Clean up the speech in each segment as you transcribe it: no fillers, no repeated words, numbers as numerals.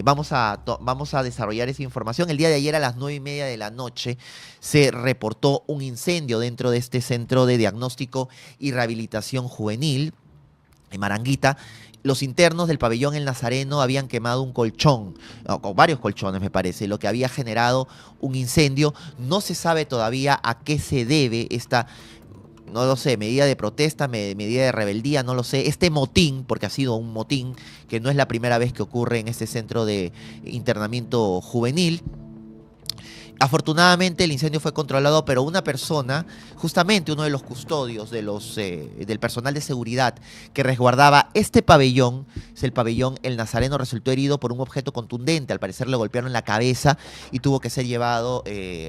vamos a desarrollar esa información. El día de ayer a las 9:30 de la noche se reportó un incendio dentro de este centro de diagnóstico y rehabilitación juvenil en Maranguita. Los internos del pabellón El Nazareno habían quemado un colchón, o varios colchones me parece, lo que había generado un incendio. No se sabe todavía a qué se debe esta, no lo sé, medida de protesta, medida de rebeldía, no lo sé. Este motín, porque ha sido un motín, que no es la primera vez que ocurre en este centro de internamiento juvenil. Afortunadamente el incendio fue controlado, pero una persona, justamente uno de los custodios del personal de seguridad que resguardaba este pabellón, es el pabellón El Nazareno, resultó herido por un objeto contundente. Al parecer le golpearon la cabeza y tuvo que ser llevado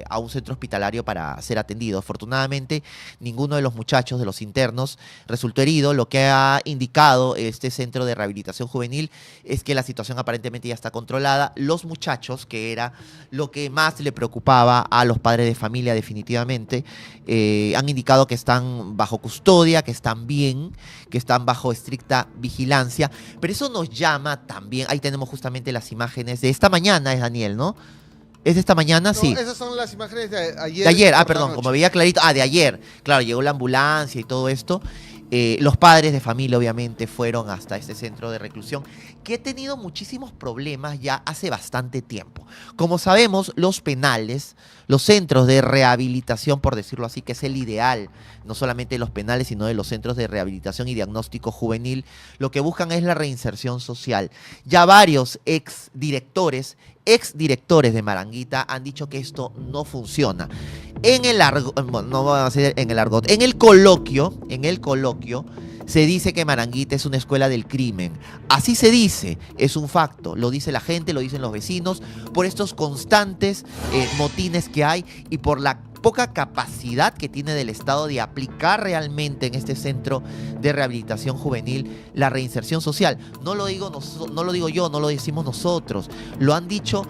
a un centro hospitalario para ser atendido. Afortunadamente ninguno de los muchachos, de los internos, resultó herido. Lo que ha indicado este centro de rehabilitación juvenil es que la situación aparentemente ya está controlada. Los muchachos, que era lo que más le preocupaba a los padres de familia definitivamente, han indicado que están bajo custodia, que están bien, que están bajo estricta vigilancia. Pero eso nos llama también, ahí tenemos justamente las imágenes de esta mañana, es Daniel, ¿no? ¿Es de esta mañana? No, sí. Esas son las imágenes de ayer. De ayer, por la perdón, noche. como veía clarito. De ayer. Claro, llegó la ambulancia y todo esto. Los padres de familia, obviamente, fueron hasta este centro de reclusión, que ha tenido muchísimos problemas ya hace bastante tiempo. Como sabemos, los penales, los centros de rehabilitación, por decirlo así, que es el ideal, no solamente de los penales, sino de los centros de rehabilitación y diagnóstico juvenil, lo que buscan es la reinserción social. Ya varios exdirectores de Maranguita han dicho que esto no funciona. En el argot, bueno, no va a ser en el argot, en el coloquio, se dice que Maranguita es una escuela del crimen. Así se dice, es un facto. Lo dice la gente, lo dicen los vecinos, por estos constantes motines que hay y por la poca capacidad que tiene del Estado de aplicar realmente en este centro de rehabilitación juvenil la reinserción social. No lo digo yo, no lo decimos nosotros. Lo han dicho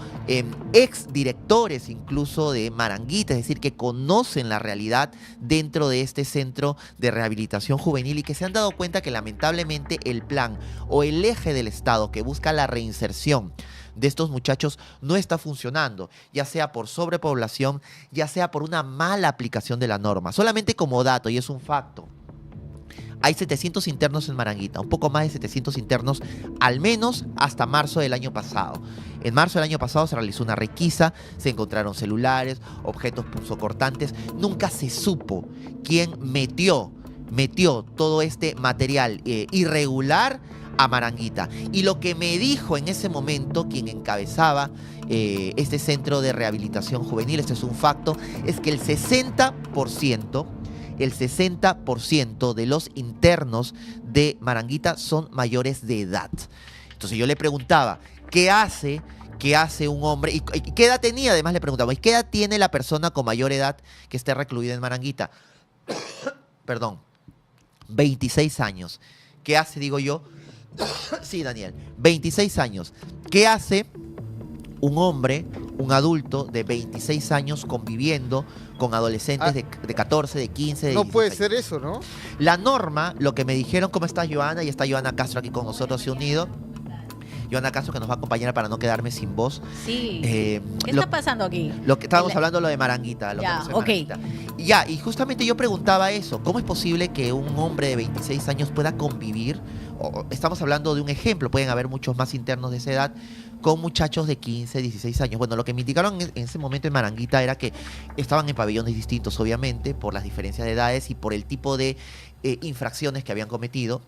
exdirectores incluso de Maranguita, es decir, que conocen la realidad dentro de este centro de rehabilitación juvenil y que se han dado cuenta que lamentablemente el plan o el eje del Estado que busca la reinserción de estos muchachos no está funcionando, ya sea por sobrepoblación, ya sea por una mala aplicación de la norma. Solamente como dato, y es un facto, hay 700 internos en Maranguita, un poco más de 700 internos, al menos hasta marzo del año pasado. En marzo del año pasado se realizó una requisa, se encontraron celulares, objetos punzocortantes. Nunca se supo quién metió todo este material irregular a Maranguita. Y lo que me dijo en ese momento quien encabezaba este centro de rehabilitación juvenil, este es un facto, es que el 60% de los internos de Maranguita son mayores de edad. Entonces yo le preguntaba, ¿qué hace un hombre? ¿Y qué edad tenía? Además le preguntaba, ¿y qué edad tiene la persona con mayor edad que esté recluida en Maranguita? Perdón, 26 años. ¿Qué hace, digo yo? Sí, Daniel, 26 años. ¿Qué hace un hombre, un adulto de 26 años conviviendo con adolescentes de 14, de 15, de 16 No puede años? ser eso, ¿no? La norma, lo que me dijeron, ¿cómo está Joana? Y está Joana Castro aquí con nosotros, se ha unido. Joana Castro, que nos va a acompañar para no quedarme sin voz. Sí. ¿Qué está pasando aquí? Lo que estábamos hablando, lo de Maranguita. Ya, que ok. Maranguita. Y justamente yo preguntaba eso. ¿Cómo es posible que un hombre de 26 años pueda convivir? Estamos hablando de un ejemplo, pueden haber muchos más internos de esa edad, con muchachos de 15, 16 años. Bueno, lo que me indicaron en ese momento en Maranguita era que estaban en pabellones distintos, obviamente, por las diferencias de edades y por el tipo de infracciones que habían cometido.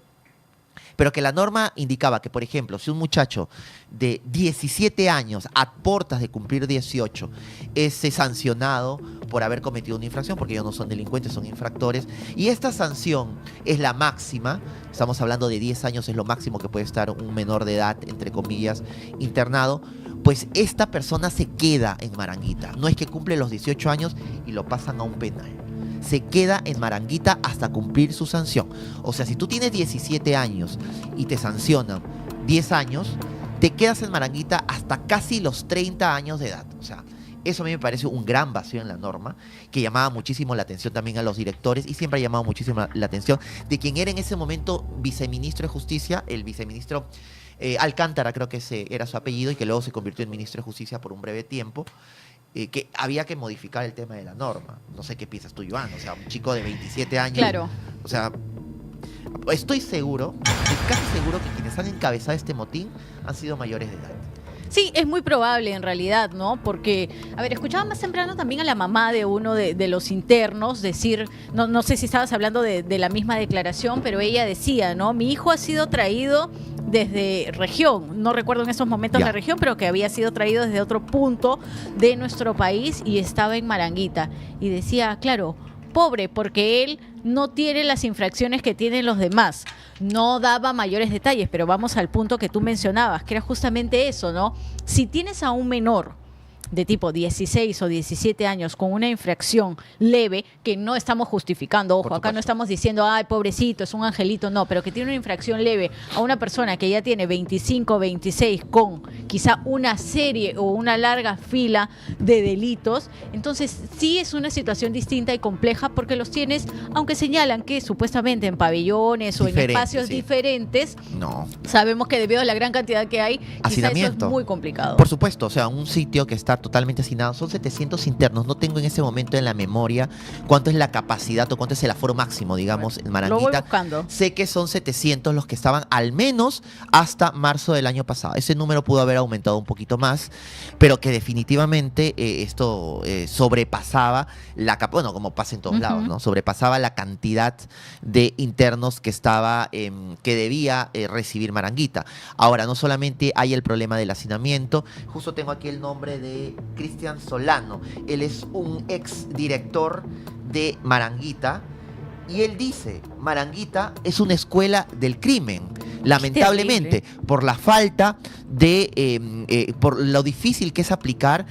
Pero que la norma indicaba que, por ejemplo, si un muchacho de 17 años, a portas de cumplir 18, es sancionado por haber cometido una infracción, porque ellos no son delincuentes, son infractores, y esta sanción es la máxima, estamos hablando de 10 años, es lo máximo que puede estar un menor de edad, entre comillas, internado, pues esta persona se queda en Maranguita. No es que cumple los 18 años y lo pasan a un penal. Se queda en Maranguita hasta cumplir su sanción. O sea, si tú tienes 17 años y te sancionan 10 años, te quedas en Maranguita hasta casi los 30 años de edad. O sea, eso a mí me parece un gran vacío en la norma, que llamaba muchísimo la atención también a los directores y siempre ha llamado muchísimo la atención de quien era en ese momento viceministro de Justicia, el viceministro Alcántara creo que ese era su apellido y que luego se convirtió en ministro de Justicia por un breve tiempo, que había que modificar el tema de la norma. No sé qué piensas tú, Iván, o sea, un chico de 27 años. Claro. O sea, estoy seguro, casi seguro que quienes han encabezado este motín han sido mayores de edad. Sí, es muy probable en realidad, ¿no? Porque, a ver, escuchaba más temprano también a la mamá de uno de los internos decir, no sé si estabas hablando de la misma declaración, pero ella decía, ¿no? Mi hijo ha sido traído desde región, no recuerdo en esos momentos la región, pero que había sido traído desde otro punto de nuestro país y estaba en Maranguita. Y decía, claro, pobre, porque él no tiene las infracciones que tienen los demás. No daba mayores detalles, pero vamos al punto que tú mencionabas, que era justamente eso, ¿no? Si tienes a un menor de tipo 16 o 17 años con una infracción leve, que no estamos justificando, ojo, acá no estamos diciendo, ay, pobrecito, es un angelito, no, pero que tiene una infracción leve a una persona que ya tiene 25, 26 con quizá una serie o una larga fila de delitos, entonces sí es una situación distinta y compleja porque los tienes, aunque señalan que supuestamente en pabellones o en espacios diferentes, no. Sabemos que debido a la gran cantidad que hay, quizá eso es muy complicado. Por supuesto, o sea, un sitio que está totalmente hacinado, son 700 internos, no tengo en ese momento en la memoria cuánto es la capacidad o cuánto es el aforo máximo, digamos, en Maranguita. Lo voy buscando. Sé que son 700 los que estaban al menos hasta marzo del año pasado. Ese número pudo haber aumentado un poquito más, pero que definitivamente esto sobrepasaba bueno, como pasa en todos lados, ¿no? Sobrepasaba la cantidad de internos que estaba, que debía recibir Maranguita. Ahora, no solamente hay el problema del hacinamiento, justo tengo aquí el nombre de Cristian Solano. Él es un ex director de Maranguita y él dice, Maranguita es una escuela del crimen, lamentablemente, por la falta de, por lo difícil que es aplicar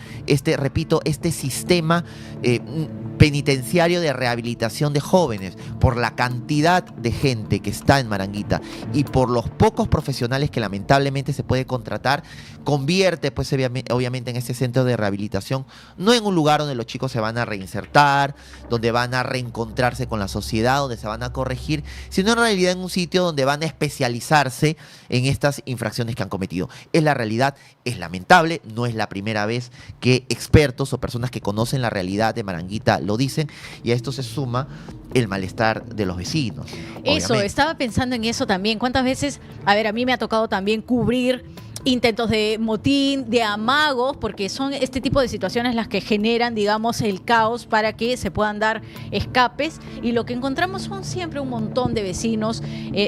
repito, este sistema penitenciario de rehabilitación de jóvenes, por la cantidad de gente que está en Maranguita y por los pocos profesionales que lamentablemente se puede contratar, convierte pues obviamente en este centro de rehabilitación, no en un lugar donde los chicos se van a reinsertar, donde van a reencontrarse con la sociedad, donde se van a corregir, sino en realidad en un sitio donde van a especializarse en estas infracciones que han cometido. Es la realidad, es lamentable, no es la primera vez que expertos o personas que conocen la realidad de Maranguita lo dicen, y a esto se suma el malestar de los vecinos. Eso, obviamente. Estaba pensando en eso también. ¿Cuántas veces, a ver, a mí me ha tocado también cubrir intentos de motín, de amagos, porque son este tipo de situaciones las que generan, digamos, el caos para que se puedan dar escapes, y lo que encontramos son siempre un montón de vecinos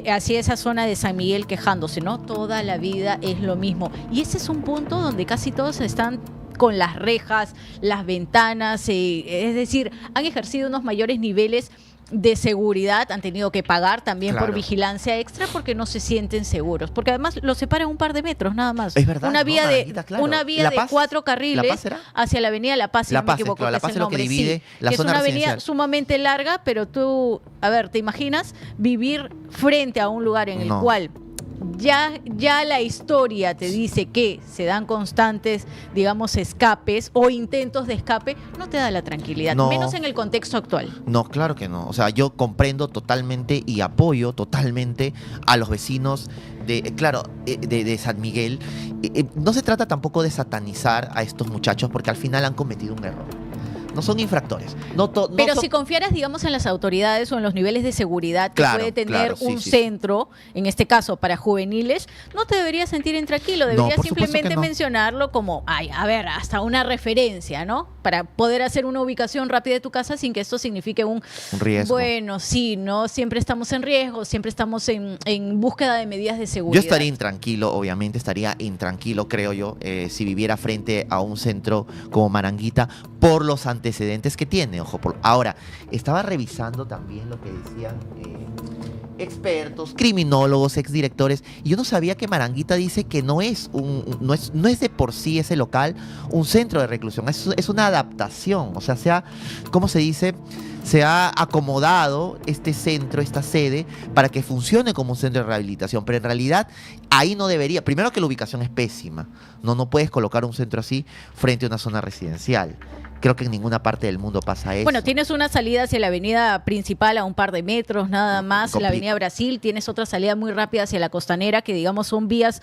hacia esa zona de San Miguel quejándose, ¿no? Toda la vida es lo mismo, y ese es un punto donde casi todos están con las rejas, las ventanas, es decir, han ejercido unos mayores niveles de seguridad, han tenido que pagar también por vigilancia extra porque no se sienten seguros, porque además los separan un par de metros nada más. Es verdad, una vía una vía de 4 carriles hacia la avenida La Paz, si no me equivoco, claro, La Paz es lo que divide la que zona es una residencial. avenida sumamente larga, pero tú, a ver, ¿te imaginas vivir frente a un lugar en el cual ya la historia te dice que se dan constantes, digamos, escapes o intentos de escape? No te da la tranquilidad, menos en el contexto actual. No, claro que no. O sea, yo comprendo totalmente y apoyo totalmente a los vecinos de San Miguel. No se trata tampoco de satanizar a estos muchachos porque al final han cometido un error. No son infractores. Pero si confiaras, digamos, en las autoridades o en los niveles de seguridad que puede tener un centro, en este caso para juveniles, no te deberías sentir intranquilo. Deberías simplemente mencionarlo como, a ver, hasta una referencia, ¿no? Para poder hacer una ubicación rápida de tu casa sin que esto signifique un riesgo. Bueno, sí, ¿no? Siempre estamos en riesgo, siempre estamos en búsqueda de medidas de seguridad. Yo estaría intranquilo, obviamente, creo yo, si viviera frente a un centro como Maranguita, por los antecedentes que tiene. Ojo, ahora, estaba revisando también lo que decían expertos, criminólogos, exdirectores, y yo no sabía que Maranguita dice que no es de por sí ese local un centro de reclusión, es una adaptación, o sea, ¿cómo se dice? Se ha acomodado este centro, esta sede, para que funcione como un centro de rehabilitación, pero en realidad ahí no debería. Primero que la ubicación es pésima, no puedes colocar un centro así frente a una zona residencial. Creo que en ninguna parte del mundo pasa eso. Bueno, tienes una salida hacia la avenida principal a un par de metros nada más, la avenida Brasil, tienes otra salida muy rápida hacia la Costanera, que digamos son vías...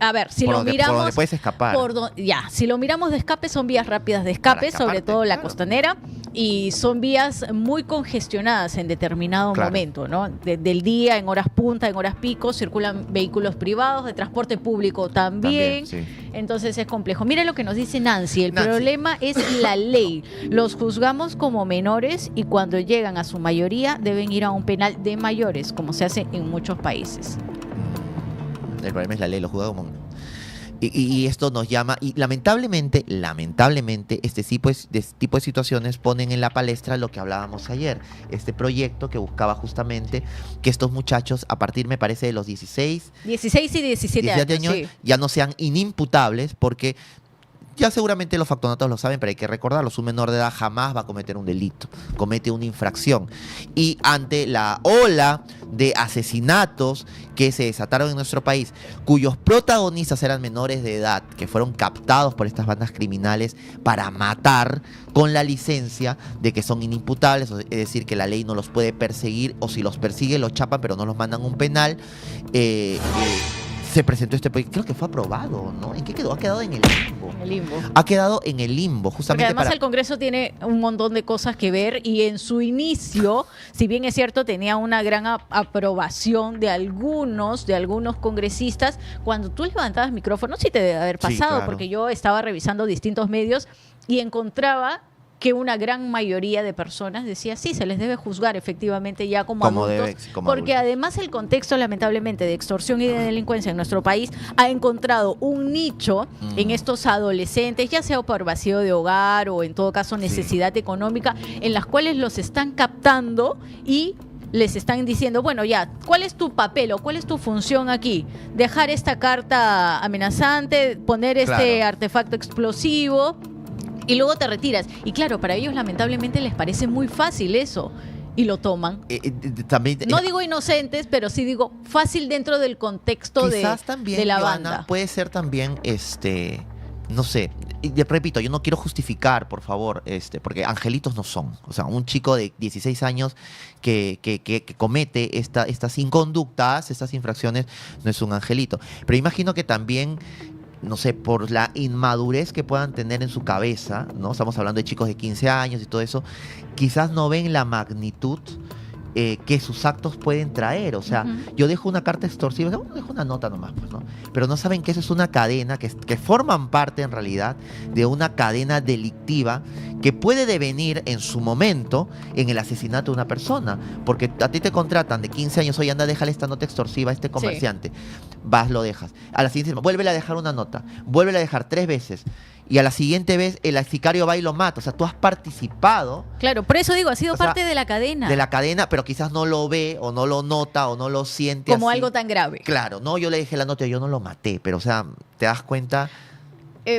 a ver, si lo miramos... Por donde puedes escapar. Si lo miramos de escape, son vías rápidas de escape, sobre todo la Costanera, y son vías muy congestionadas en determinado momento, ¿no? Del día, en horas punta, en horas pico, circulan vehículos privados, de transporte público también. Sí. Entonces es complejo. Mira lo que nos dice Nancy, el problema es la ley. Los juzgamos como menores y cuando llegan a su mayoría deben ir a un penal de mayores, como se hace en muchos países. El problema es la ley, lo juzga como... Y esto nos llama, y lamentablemente, este tipo de situaciones ponen en la palestra lo que hablábamos ayer, este proyecto que buscaba justamente que estos muchachos, a partir, me parece, de los 16 y 17 años sí, ya no sean inimputables, porque ya seguramente los factonatos lo saben, pero hay que recordarlo, un menor de edad jamás va a cometer un delito, comete una infracción. Y ante la ola de asesinatos que se desataron en nuestro país, cuyos protagonistas eran menores de edad, que fueron captados por estas bandas criminales para matar con la licencia de que son inimputables, es decir, que la ley no los puede perseguir, o si los persigue los chapan, pero no los mandan a un penal. Se presentó este proyecto, creo que fue aprobado, ¿no? ¿En qué quedó? Ha quedado en el limbo. En el limbo. Ha quedado en el limbo, justamente. Porque además el Congreso tiene un montón de cosas que ver y en su inicio, si bien es cierto, tenía una gran aprobación de algunos congresistas. Cuando tú levantabas micrófonos, sí te debe haber pasado, Sí, claro. porque yo estaba revisando distintos medios y encontraba que una gran mayoría de personas decía sí, se les debe juzgar efectivamente ya como adultos, porque además el contexto lamentablemente de extorsión y de delincuencia en nuestro país ha encontrado un nicho en estos adolescentes, ya sea por vacío de hogar o en todo caso necesidad económica, en las cuales los están captando y les están diciendo, bueno, ya, ¿cuál es tu papel o cuál es tu función aquí? Dejar esta carta amenazante, poner este artefacto explosivo y luego te retiras. Y claro, para ellos lamentablemente les parece muy fácil eso y lo toman. También, no digo inocentes, pero sí digo fácil dentro del contexto también, de la Johanna, banda. puede ser también, no sé, y repito, yo no quiero justificar, por favor, porque angelitos no son. O sea, un chico de 16 años que comete estas inconductas, estas infracciones, no es un angelito. Pero imagino que también, no sé, por la inmadurez que puedan tener en su cabeza, ¿no? Estamos hablando de chicos de 15 años y todo eso, quizás no ven la magnitud que sus actos pueden traer. O sea, yo dejo una carta extorsiva, dejo una nota nomás, pues, ¿no? Pero no saben que eso es una cadena, que forman parte en realidad de una cadena delictiva que puede devenir en su momento en el asesinato de una persona. Porque a ti te contratan de 15 años, oye, anda, déjale esta nota extorsiva a este comerciante. Vas, lo dejas. A la siguiente, vuélvele a dejar una nota. Vuélvele a dejar 3 veces. Y a la siguiente vez el sicario va y lo mata. O sea, tú has participado. Claro, por eso digo, ha sido parte de la cadena. De la cadena, pero quizás no lo ve o no lo nota o no lo siente como así. Algo tan grave. Claro, no, yo le dejé la nota, yo no lo maté, pero o sea, te das cuenta.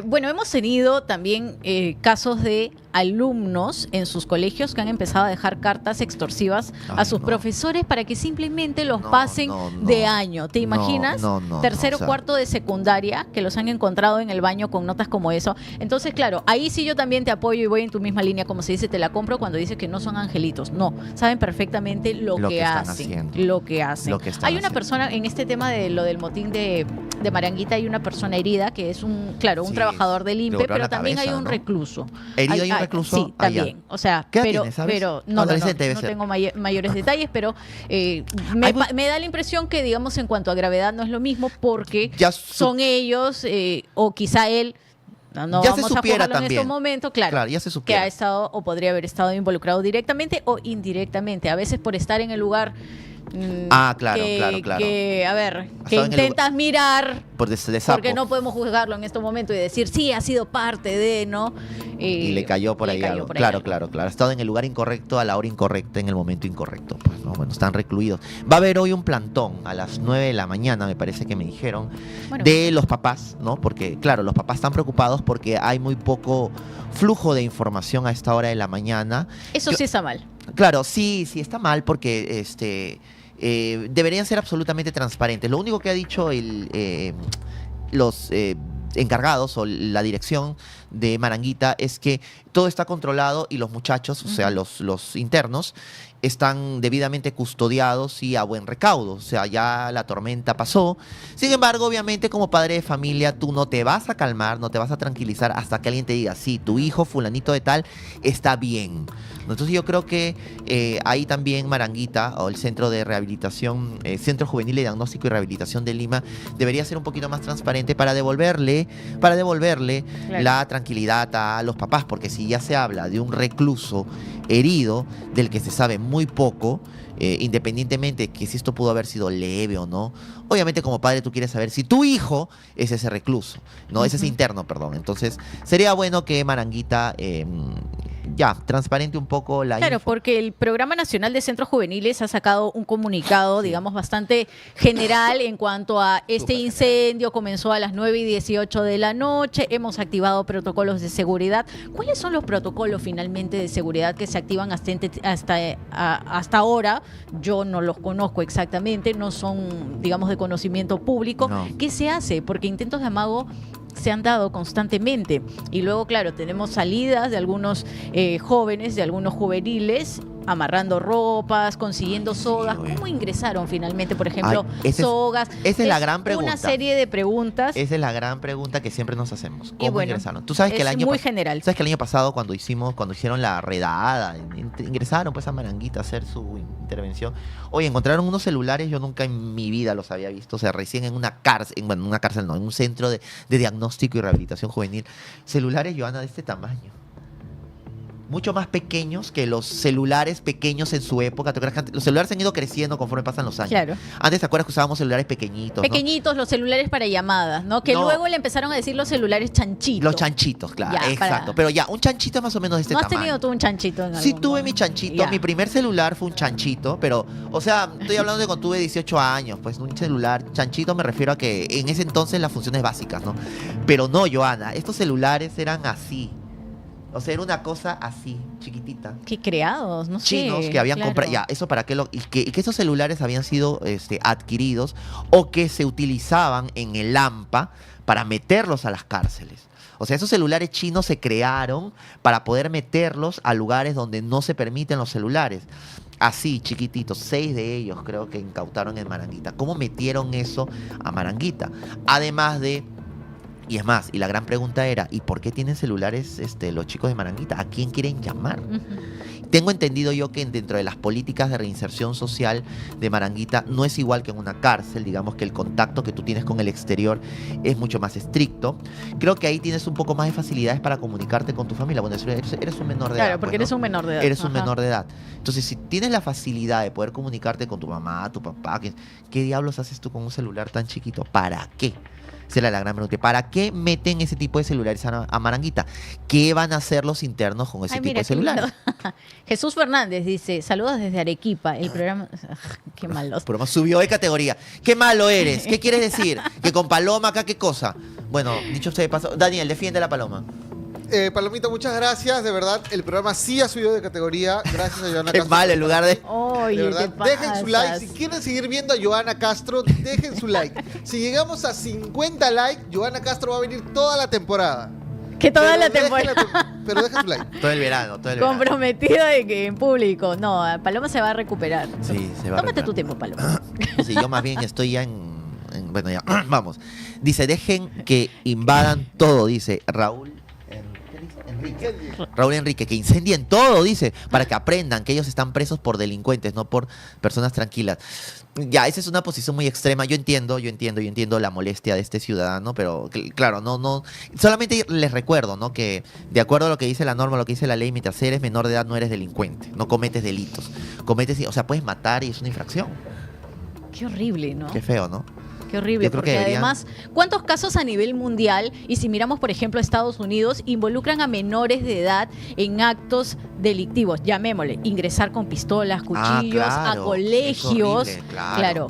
Bueno, hemos tenido también casos de alumnos en sus colegios que han empezado a dejar cartas extorsivas a sus profesores para que simplemente los pasen de año. ¿Te imaginas? Tercero, cuarto de secundaria, que los han encontrado en el baño con notas como eso. Entonces, claro, ahí sí yo también te apoyo y voy en tu misma línea, como se dice, te la compro cuando dices que no son angelitos. No, saben perfectamente lo que hacen. Lo que hacen. Hay una persona, en este tema de lo del motín de Maranguita, hay una persona herida que es un trabajador del INPE, pero también hay un recluso. ¿Herido hay un recluso? Sí, también. O sea, ¿Qué tiene, pero no tengo mayores detalles, pero me da la impresión que, digamos, en cuanto a gravedad no es lo mismo porque son ellos o quizá él. No ya vamos se supiera a jugarlo también. En este momento, claro, ya se que ha estado o podría haber estado involucrado directamente o indirectamente. A veces por estar en el lugar claro. Que, a ver, que intentas mirar porque no podemos juzgarlo en este momento y decir, sí, ha sido parte de, ¿no? Y le cayó por ahí algo. Claro. Ha estado en el lugar incorrecto, a la hora incorrecta, en el momento incorrecto. Pues, ¿no? Bueno, están recluidos. Va a haber hoy un plantón a las 9 de la mañana, me parece que me dijeron, de los papás, ¿no? Porque, claro, los papás están preocupados porque hay muy poco flujo de información a esta hora de la mañana. Eso sí está mal. Claro, sí está mal porque deberían ser absolutamente transparentes. Lo único que ha dicho los encargados o la dirección de Maranguita es que todo está controlado y los muchachos, o sea, los internos, están debidamente custodiados y a buen recaudo. O sea, ya la tormenta pasó. Sin embargo, obviamente, como padre de familia, tú no te vas a calmar, no te vas a tranquilizar hasta que alguien te diga, sí, tu hijo fulanito de tal está bien. Entonces yo creo que ahí también Maranguita o el Centro de Rehabilitación, Centro Juvenil de Diagnóstico y Rehabilitación de Lima, debería ser un poquito más transparente para devolverle Claro. la tranquilidad a los papás, porque si ya se habla de un recluso herido del que se sabe muy poco, independientemente de que si esto pudo haber sido leve o no, obviamente como padre tú quieres saber si tu hijo es ese recluso, no, es ese interno, perdón. Entonces sería bueno que Maranguita ya transparente un poco la Claro, info. porque el Programa Nacional de Centros Juveniles ha sacado un comunicado, digamos, bastante general en cuanto a este Súper incendio. Comenzó a las 9:18 de la noche, hemos activado protocolos de seguridad. ¿Cuáles son los protocolos finalmente de seguridad que se activan hasta ahora? Yo no los conozco exactamente, no son, digamos, de conocimiento público. No. ¿Qué se hace? Porque intentos de amago se han dado constantemente. Y luego, claro, tenemos salidas de algunos jóvenes, de algunos juveniles, amarrando ropas, consiguiendo sogas. oye. ¿Cómo ingresaron finalmente, por ejemplo, Ay, sogas? esa es la gran pregunta. Una serie de preguntas. Esa es la gran pregunta que siempre nos hacemos. ¿Cómo bueno, ingresaron? Tú sabes que el es año muy pas- general. ¿Sabes que el año pasado cuando hicieron la redada, ingresaron pues a Maranguita a hacer su intervención? Oye, encontraron unos celulares, yo nunca en mi vida los había visto, o sea, recién en una cárcel, bueno, en una cárcel no, en un centro de diagnóstico y rehabilitación juvenil. Celulares, Joana, de este tamaño. Mucho más pequeños que los celulares pequeños en su época. ¿Te acuerdas que antes los celulares han ido creciendo conforme pasan los años? Claro. Antes, ¿te acuerdas que usábamos celulares pequeñitos? ¿no? Pequeñitos, los celulares para llamadas, ¿no? Que No. luego le empezaron a decir los celulares chanchitos. Los chanchitos, claro, Ya, exacto. para- Pero ya, un chanchito es más o menos de este ¿No has tamaño. tenido tú un chanchito en Sí algún tuve mi momento? chanchito, Ya. mi primer celular fue un chanchito, pero, o sea, estoy hablando de cuando tuve 18 años, pues un celular chanchito me refiero a que en ese entonces las funciones básicas, ¿no? Pero no, Joana, estos celulares eran así, o sea, era una cosa así, chiquitita. ¿Qué creados? No sé. Chinos que habían claro. comprado, ya, eso para qué y que esos celulares habían sido adquiridos o que se utilizaban en el AMPA para meterlos a las cárceles. O sea, esos celulares chinos se crearon para poder meterlos a lugares donde no se permiten los celulares. Así, chiquititos, 6 de ellos creo que incautaron en Maranguita. ¿Cómo metieron eso a Maranguita? Además de... Y es más, y la gran pregunta era, ¿y por qué tienen celulares los chicos de Maranguita? ¿A quién quieren llamar? Ujú. Tengo entendido yo que dentro de las políticas de reinserción social de Maranguita no es igual que en una cárcel, digamos que el contacto que tú tienes con el exterior es mucho más estricto. Creo que ahí tienes un poco más de facilidades para comunicarte con tu familia. Bueno, eres un menor de edad. Claro, porque pues, eres ¿no? un menor de edad. Eres un Ajá. menor de edad. Entonces, si tienes la facilidad de poder comunicarte con tu mamá, tu papá, ¿qué diablos haces tú con un celular tan chiquito? ¿Para qué? Esa era la gran pregunta. ¿Para qué meten ese tipo de celulares a Maranguita? ¿Qué van a hacer los internos con ese Ay, tipo mira, de qué celulares? lindo. Jesús Fernández dice, saludos desde Arequipa. El programa... Qué malos. Pero subió de categoría. ¡Qué malo eres! ¿Qué quieres decir? ¿Que con Paloma acá qué cosa? Bueno, dicho usted de paso. Daniel, defiende la Paloma. Palomita, muchas gracias. De verdad, el programa sí ha subido de categoría. Gracias a Joana Es Castro. mal en lugar de... Oye, De verdad, ¿qué dejen su like. pasas? Si quieren seguir viendo a Joana Castro, dejen su like. Si llegamos a 50 likes, Joana Castro va a venir toda la temporada. Que toda Pero la dejen temporada pero dejen su like. Todo el verano, todo el verano. comprometida de que en público. No, Paloma se va a recuperar. Sí, se va a Tómate recuperar. tu tiempo, Paloma. Sí, yo más bien estoy ya bueno, ya, vamos. Dice, dejen que invadan todo, dice Raúl Enrique. Raúl Enrique, que incendien todo, dice, para que aprendan que ellos están presos por delincuentes, no por personas tranquilas. Ya, esa es una posición muy extrema. Yo entiendo la molestia de este ciudadano, pero claro, no. Solamente les recuerdo, ¿no? Que de acuerdo a lo que dice la norma, lo que dice la ley, mientras eres menor de edad no eres delincuente, no cometes delitos. O sea, puedes matar y es una infracción. Qué horrible, ¿no? Qué feo, ¿no? Qué horrible, Yo creo porque que deberían- además, ¿cuántos casos a nivel mundial, y si miramos, por ejemplo, Estados Unidos, involucran a menores de edad en actos delictivos? Llamémosle, ingresar con pistolas, cuchillos, claro, a colegios. es horrible, claro.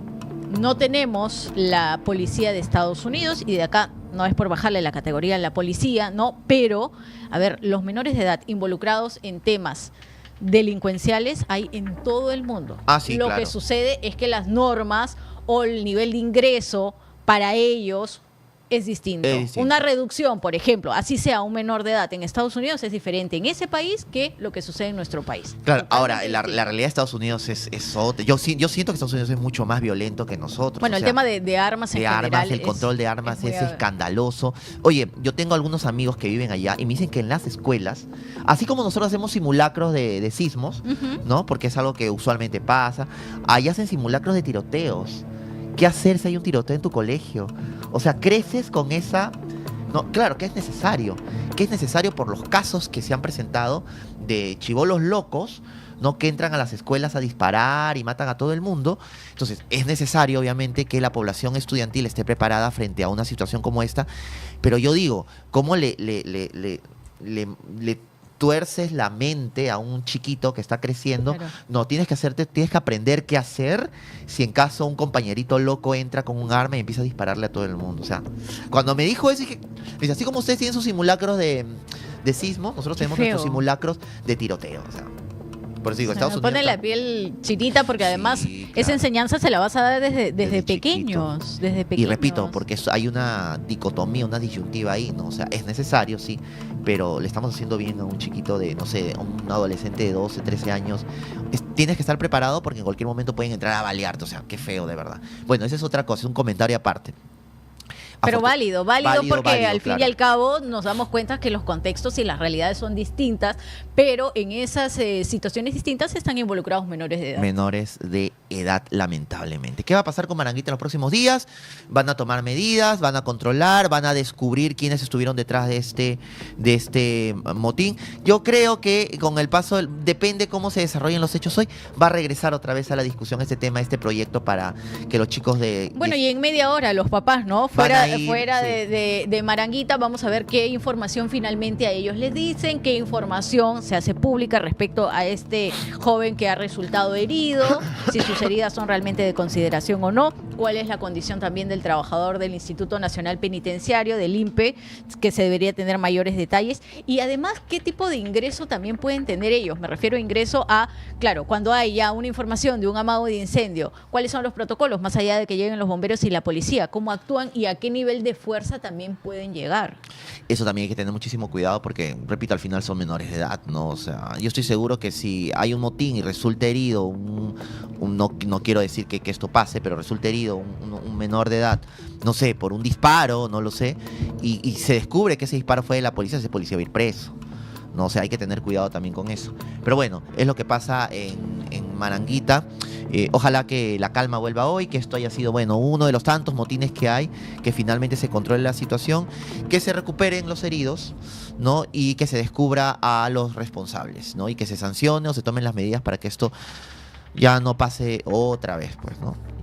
No tenemos la policía de Estados Unidos, y de acá no es por bajarle la categoría a la policía, no, pero, a ver, los menores de edad involucrados en temas delincuenciales hay en todo el mundo. Ah, sí, Lo claro. que sucede es que las normas o el nivel de ingreso para ellos es distinto. Es distinto. Una reducción, por ejemplo, así sea un menor de edad en Estados Unidos, es diferente en ese país que lo que sucede en nuestro país. Claro, ahora, Totalmente la distinto. realidad de Estados Unidos es otra. Yo siento que Estados Unidos es mucho más violento que nosotros. Bueno, o el sea, tema de armas en de general armas, el es- control de armas muy es escandaloso. Oye, yo tengo algunos amigos que viven allá y me dicen que en las escuelas, así como nosotros hacemos simulacros de sismos, Ujú. ¿no? Porque es algo que usualmente pasa, allá hacen simulacros de tiroteos. ¿Qué hacer si hay un tiroteo en tu colegio? O sea, creces con esa... No, claro, que es necesario. Que es necesario por los casos que se han presentado de chibolos locos, ¿no? Que entran a las escuelas a disparar y matan a todo el mundo. Entonces, es necesario, obviamente, que la población estudiantil esté preparada frente a una situación como esta. Pero yo digo, ¿cómo le tuerces la mente a un chiquito que está creciendo? Claro. No, tienes que aprender qué hacer si en caso un compañerito loco entra con un arma y empieza a dispararle a todo el mundo. O sea, cuando me dijo eso, dije, dice, así como ustedes tienen sus simulacros de sismo, nosotros Qué tenemos feo. nuestros simulacros de tiroteo. O sea, por eso digo, O sea, Estados me Unidos... pone la piel chinita porque Sí, además claro. esa enseñanza se la vas a dar desde Desde pequeños. Desde Y pequeños. repito, porque hay una dicotomía, una disyuntiva ahí, ¿no? O sea, es necesario, sí, pero le estamos haciendo bien a un chiquito de, no sé, a un adolescente de 12, 13 años. Tienes que estar preparado porque en cualquier momento pueden entrar a balearte, o sea, qué feo, de verdad. Bueno, esa es otra cosa, es un comentario aparte. Pero válido porque válido, al fin y claro. al cabo nos damos cuenta que los contextos y las realidades son distintas, pero en esas situaciones distintas están involucrados menores de edad. Menores de edad, lamentablemente. ¿Qué va a pasar con Maranguita en los próximos días? Van a tomar medidas, van a controlar, van a descubrir quiénes estuvieron detrás de este motín. Yo creo que con el paso, depende cómo se desarrollen los hechos hoy, va a regresar otra vez a la discusión este tema, este proyecto para que los chicos de... Bueno, y en media hora los papás, ¿no? Van a ir, Fuera sí. de Maranguita, vamos a ver qué información finalmente a ellos les dicen, qué información se hace pública respecto a este joven que ha resultado herido, si sus heridas son realmente de consideración o no, cuál es la condición también del trabajador del Instituto Nacional Penitenciario, del INPE, que se debería tener mayores detalles, y además qué tipo de ingreso también pueden tener ellos. Me refiero a ingreso a, claro, cuando hay ya una información de un amago de incendio, cuáles son los protocolos, más allá de que lleguen los bomberos y la policía, cómo actúan y a qué nivel de fuerza también pueden llegar. Eso también hay que tener muchísimo cuidado porque, repito, al final son menores de edad, ¿no? O sea, yo estoy seguro que si hay un motín y resulta herido, no quiero decir que esto pase, pero resulta herido un menor de edad, no sé, por un disparo, no lo sé, y se descubre que ese disparo fue de la policía, ese policía va a ir preso. No, o sea, hay que tener cuidado también con eso. Pero bueno, es lo que pasa en Maranguita. Ojalá que la calma vuelva hoy, que esto haya sido, bueno, uno de los tantos motines que hay, que finalmente se controle la situación, que se recuperen los heridos, ¿no? Y que se descubra a los responsables, ¿no? Y que se sancione o se tomen las medidas para que esto ya no pase otra vez, pues, ¿no?